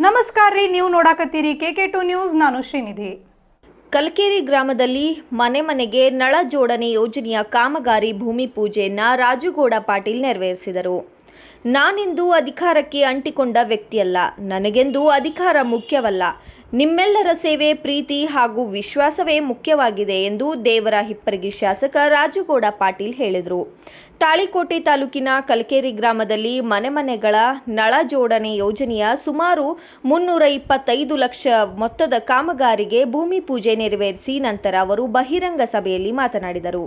ನಮಸ್ಕಾರ ರೀ, ನೀವು ನೋಡಾಕತ್ತೀರಿ KK2 ನ್ಯೂಸ್. ನಾನು ಶ್ರೀನಿಧಿ. ಕಲ್ಕೇರಿ ಗ್ರಾಮದಲ್ಲಿ ಮನೆ ಮನೆಗೆ ನಳ ಜೋಡಣೆ ಯೋಜನೆಯ ಕಾಮಗಾರಿ ಭೂಮಿ ಪೂಜೆಯನ್ನ ರಾಜುಗೌಡ ಪಾಟೀಲ್ ನೆರವೇರಿಸಿದರು. ನಾನೆಂದು ಅಧಿಕಾರಕ್ಕೆ ಅಂಟಿಕೊಂಡ ವ್ಯಕ್ತಿಯಲ್ಲ, ನನಗೆಂದು ಅಧಿಕಾರ ಮುಖ್ಯವಲ್ಲ, ನಿಮ್ಮೆಲ್ಲರ ಸೇವೆ, ಪ್ರೀತಿ ಹಾಗೂ ವಿಶ್ವಾಸವೇ ಮುಖ್ಯವಾಗಿದೆ ಎಂದು ದೇವರ ಹಿಪ್ಪರಗಿ ಶಾಸಕ ರಾಜುಗೌಡ ಪಾಟೀಲ್ ಹೇಳಿದರು. ತಾಳಿಕೋಟೆ ತಾಲೂಕಿನ ಕಲ್ಕೇರಿ ಗ್ರಾಮದಲ್ಲಿ ಮನೆ ಮನೆಗಳ ನಳ ಜೋಡಣೆ ಯೋಜನೆಯ ಸುಮಾರು 325 ಲಕ್ಷ ಮೊತ್ತದ ಕಾಮಗಾರಿಗೆ ಭೂಮಿ ಪೂಜೆ ನೆರವೇರಿಸಿ ನಂತರ ಅವರು ಬಹಿರಂಗ ಸಭೆಯಲ್ಲಿ ಮಾತನಾಡಿದರು.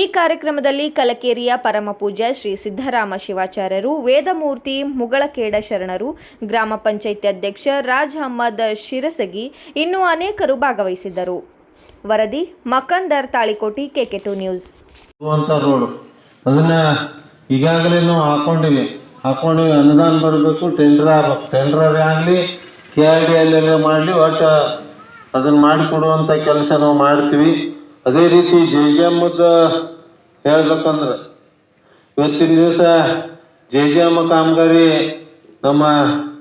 ಈ ಕಾರ್ಯಕ್ರಮದಲ್ಲಿ ಕಲಕೇರಿಯ ಪರಮಪೂಜ್ಯ ಶ್ರೀ ಸಿದ್ದರಾಮ ಶಿವಾಚಾರ್ಯರು, ವೇದಮೂರ್ತಿ ಮುಗಳಖೇಡ ಶರಣರು, ಗ್ರಾಮ ಪಂಚಾಯಿತಿ ಅಧ್ಯಕ್ಷ ರಾಜ್ ಅಹಮ್ಮದ್ ಶಿರಸಗಿ ಇನ್ನೂ ಅನೇಕರು ಭಾಗವಹಿಸಿದ್ದರು. ವರದಿ ಮಕಂದರ್, ತಾಳಿಕೋಟಿ, KK2 ನ್ಯೂಸ್. ಅದನ್ನ ಈಗಾಗಲೇ ನಾವು ಹಾಕೊಂಡಿವಿ. ಅನುದಾನ ಬರಬೇಕು, ಟೆಂಡರ್ ಆಗಬೇಕು. ಟೆಂಡರ್ ಆಗಲಿ, KRDL ಮಾಡಲಿ, ಒಟ್ಟು ಅದನ್ನು ಮಾಡಿಕೊಡುವಂಥ ಕೆಲಸ ನಾವು ಮಾಡ್ತೀವಿ. ಅದೇ ರೀತಿ JJMದ ಹೇಳ್ಬೇಕಂದ್ರೆ ಇವತ್ತಿನ ದಿವಸ JJM ಕಾಮಗಾರಿ ನಮ್ಮ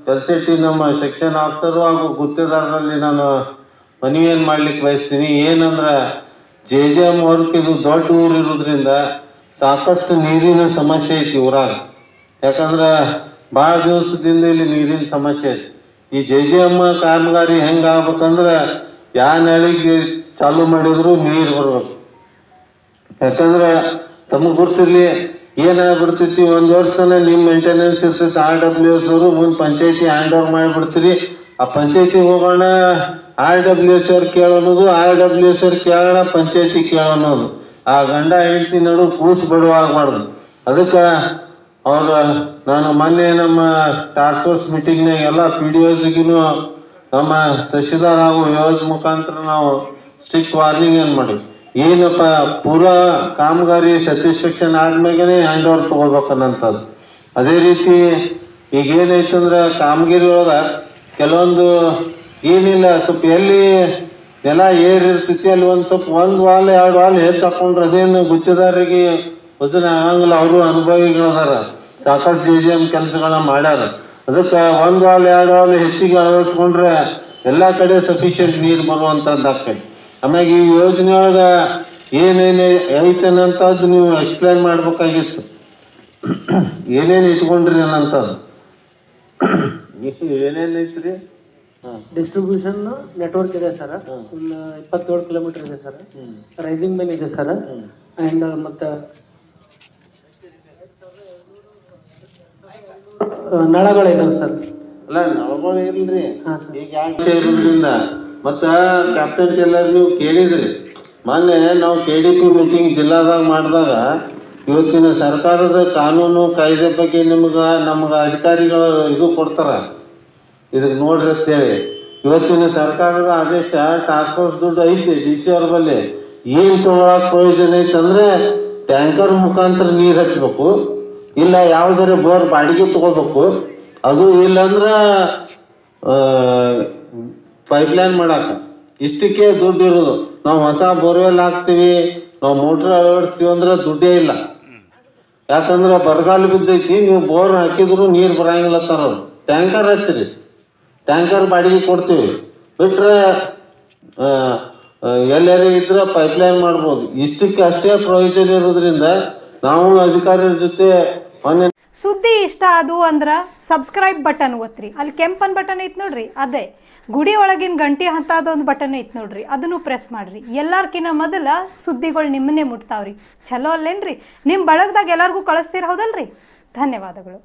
ಕಲ್ಸೆಟ್ಟಿ ನಮ್ಮ ಸೆಕ್ಷನ್ ಆಫೀಸರು ಹಾಗೂ ಗುತ್ತೇದಾರರಲ್ಲಿ ನಾನು ಮನವಿಯನ್ನು ಮಾಡ್ಲಿಕ್ಕೆ ಬಯಸ್ತೀನಿ. ಏನಂದ್ರೆ JJM ವರ್ಕ್ ಇದು ದೊಡ್ಡ ಊರು ಇರೋದ್ರಿಂದ ಸಾಕಷ್ಟು ನೀರಿನ ಸಮಸ್ಯೆ ಐತಿ ಊರಾಗ. ಯಾಕಂದ್ರೆ ಭಾಳ ದಿವಸದಿಂದ ಇಲ್ಲಿ ನೀರಿನ ಸಮಸ್ಯೆ ಐತಿ. ಈ JJM ಕಾಮಗಾರಿ ಹೆಂಗೆ ಆಗ್ಬೇಕಂದ್ರೆ ಯಾವ ನಳಿಗೆ ಚಾಲು ಮಾಡಿದ್ರು ನೀರು ಬರ್ಬೇಕು. ಯಾಕಂದ್ರೆ ತಮಗೆ ಗೊತ್ತಿರಲಿ ಏನಾಗ್ಬಿಡ್ತೈತಿ, ಒಂದು ವರ್ಷ ತನಕ ನಿಮ್ಮ ಮೇಂಟೆನೆನ್ಸ್ ಇರ್ತೈತಿ. RWS ಅವರು ಮುಂದೆ ಪಂಚಾಯತಿ ಹ್ಯಾಂಡ್ ಓವರ್ ಮಾಡಿಬಿಡ್ತೀರಿ. ಆ ಪಂಚಾಯತಿ ಹೋಗೋಣ, RWS ಅವ್ರು ಕೇಳೋದು, RWS ಅವ್ರು ಕೇಳೋಣ, ಪಂಚಾಯತಿ ಕೇಳೋದು. ಆ ಗಂಡ ಹೆಂಡತಿ ನಡು ಕೂಸು ಬಿಡುವಾಗಬಾರ್ದು. ಅದಕ್ಕೆ ನಾನು ಮೊನ್ನೆ ನಮ್ಮ ಟಾಸ್ಕ್ ಫೋರ್ಸ್ ಮೀಟಿಂಗ್ನಾಗ ಎಲ್ಲ PDOಸ್ಗೂ ನಮ್ಮ ತಹಶೀಲ್ದಾರ್ ಹಾಗೂ ವ್ಯವಸ್ಥೆ ಮುಖಾಂತರ ನಾವು ಸ್ಟ್ರಿಕ್ಟ್ ವಾರ್ನಿಂಗ್ ಏನು ಮಾಡಿ, ಏನಪ್ಪ ಪೂರಾ ಕಾಮಗಾರಿ ಸ್ಯಾಟಿಸ್ಫ್ಯಾಕ್ಷನ್ ಆದ್ಮೇಲೆ ಹ್ಯಾಂಡ್ ಓವರ್ ತೊಗೊಳ್ಬೇಕನ್ನಂಥದ್ದು. ಅದೇ ರೀತಿ ಈಗ ಏನೈತಂದ್ರೆ ಕಾಮಗಿರಿ ಒಳಗೆ ಕೆಲವೊಂದು ಏನಿಲ್ಲ, ಸ್ವಲ್ಪ ಎಲ್ಲಿ ನೆಲ ಏರಿರ್ತೈತಿ ಅಲ್ಲಿ ಒಂದು ವಾಲ್ 2 ವಾಲ್ ಹೆಚ್ಚು ಹಾಕೊಂಡ್ರೆ ಅದೇನು ಗುತ್ತಿದಾರರಿಗೆ ವಜನ ಆಗಂಗಿಲ್ಲ. ಅವರು ಅನುಭವಿಗಳದಾರ, ಸಾಕಷ್ಟು JJM ಕೆಲಸಗಳನ್ನ ಮಾಡ್ಯಾರ. ಅದಕ್ಕೆ 1 ವಾಲ್ 2 ವಾಲ್ ಹೆಚ್ಚಿಗೆ ಅಳವಡಿಸ್ಕೊಂಡ್ರೆ ಎಲ್ಲ ಕಡೆ ಸಫಿಷಿಯೆಂಟ್ ನೀರು ಬರುವಂಥದ್ದು ಆಗ್ತದೆ. ಆಮ್ಯಾಗ ಈ ಯೋಜನೆ ಒಳಗೆ ಏನೇನು ಐತೇನಂತದ್ದು ನೀವು ಎಕ್ಸ್ಪ್ಲೈನ್ ಮಾಡ್ಬೇಕಾಗಿತ್ತು. ಏನೇನು ಇಟ್ಕೊಂಡ್ರಿ ಅನ್ನಂಥದ್ದು ಏನೇನು ಐತ್ರಿ? ಡಿಸ್ಟ್ರಿಬ್ಯೂಷನ್ ನೆಟ್ವರ್ಕ್ ಇದೆ ಸರ್, ಒಂದು 27 ಕಿಲೋಮೀಟರ್ ಇದೆ ಸರ್. ರೈಸಿಂಗ್ ಮೆನ್ ಇದೆ ಸರ್. ಆ್ಯಂಡ್ ಮತ್ತು ನಳಗಳಿದಾವೆ ಸರ್. ಅಲ್ಲ, ನಳಗಳು ಇರಲ್ರಿ. ಈಗ ಯಾಕೆ ಇರೋದ್ರಿಂದ ಮತ್ತು ಕ್ಯಾಪ್ಟನ್ ಟೇಲರ್ ನೀವು ಕೇಳಿದ್ರಿ. ಮೊನ್ನೆ ನಾವು KDP ಮೀಟಿಂಗ್ ಜಿಲ್ಲಾದಾಗ ಮಾಡಿದಾಗ ಇವತ್ತಿನ ಸರ್ಕಾರದ ಕಾನೂನು ಕಾಯ್ದೆ ಬಗ್ಗೆ ನಮ್ಗೆ ಅಧಿಕಾರಿಗಳು ಇದು ಕೊಡ್ತಾರ, ಇದಕ್ಕೆ ನೋಡ್ರಿ ಅಂತೇಳಿ. ಇವತ್ತಿನ ಸರ್ಕಾರದ ಆದೇಶ ಟಾಸ್ಕ್ ಫೋರ್ಸ್ ದುಡ್ಡು ಐತಿ DC ಅವ್ರ ಬಲ್ಲಿ. ಏನು ತೊಗೊಳಕ್ಕೆ ಪ್ರಯೋಜನ ಐತಂದ್ರೆ ಟ್ಯಾಂಕರ್ ಮುಖಾಂತರ ನೀರು ಹಚ್ಬೇಕು, ಇಲ್ಲ ಯಾವುದಾರ ಬೋರ್ ಬಾಡಿಗೆ ತೊಗೋಬೇಕು. ಅದು ಇಲ್ಲಾಂದ್ರೆ ಪೈಪ್ಲೈನ್ ಮಾಡಕ್ಕೆ ಇಷ್ಟಕ್ಕೆ ದುಡ್ಡು ಇರೋದು. ನಾವು ಹೊಸ ಬೋರ್ವೆಲ್ ಹಾಕ್ತೀವಿ, ನಾವು ಮೋಟ್ರ್ ಅಳವಡಿಸ್ತೀವಿ ಅಂದ್ರೆ ದುಡ್ಡೇ ಇಲ್ಲ. ಯಾಕಂದ್ರೆ ಬರಗಾಲ ಬಿದ್ದೈತಿ, ನೀವು ಬೋರ್ ಹಾಕಿದ್ರು ನೀರು ಬರಂಗಿಲ್ಲ ತರೋರು. ಟ್ಯಾಂಕರ್ ಹಚ್ಚಿರಿ, ಟ್ಯಾಂಕರ್ ಬಾಡಿಗೆ ಕೊಡ್ತೀವಿ. ಬಿಟ್ರೆ ಎಲ್ಲರೂ ಇದ್ರೆ ಪೈಪ್ಲೈನ್ ಮಾಡ್ಬೋದು. ಇಷ್ಟಕ್ಕೆ ಅಷ್ಟೇ ಪ್ರಯೋಜನ ಇರೋದ್ರಿಂದ ನಾವು ಅಧಿಕಾರಿಗಳ ಜೊತೆ ಸುದ್ದಿ ಇಷ್ಟ ಆದು ಅಂದ್ರೆ ಸಬ್ಸ್ಕ್ರೈಬ್ ಬಟನ್ ಒತ್ತಿರಿ. ಅಲ್ಲಿ ಕೆಂಪನ್ ಬಟನ್ ಐತೆ ನೋಡ್ರಿ, ಅದೇ ಗುಡಿ ಒಳಗಿನ ಗಂಟೆ ಹಂತದೊಂದು ಬಟನ್ ಐತೆ ನೋಡ್ರಿ, ಅದನ್ನು ಪ್ರೆಸ್ ಮಾಡ್ರಿ. ಎಲ್ಲಾರ್ಕಿನ್ನ ಮೊದಲ ಸುದ್ದಿಗಳು ನಿಮ್ಮನ್ನೇ ಮುಟ್ತಾವ್ರಿ. ಚಲೋ ಅಲ್ಲೇನ್ರಿ? ನಿಮ್ಮ ಬಳಗದಾಗ ಎಲ್ಲರಿಗೂ ಕಳಿಸ್ತೀರ, ಹೌದಲ್ರಿ? ಧನ್ಯವಾದಗಳು.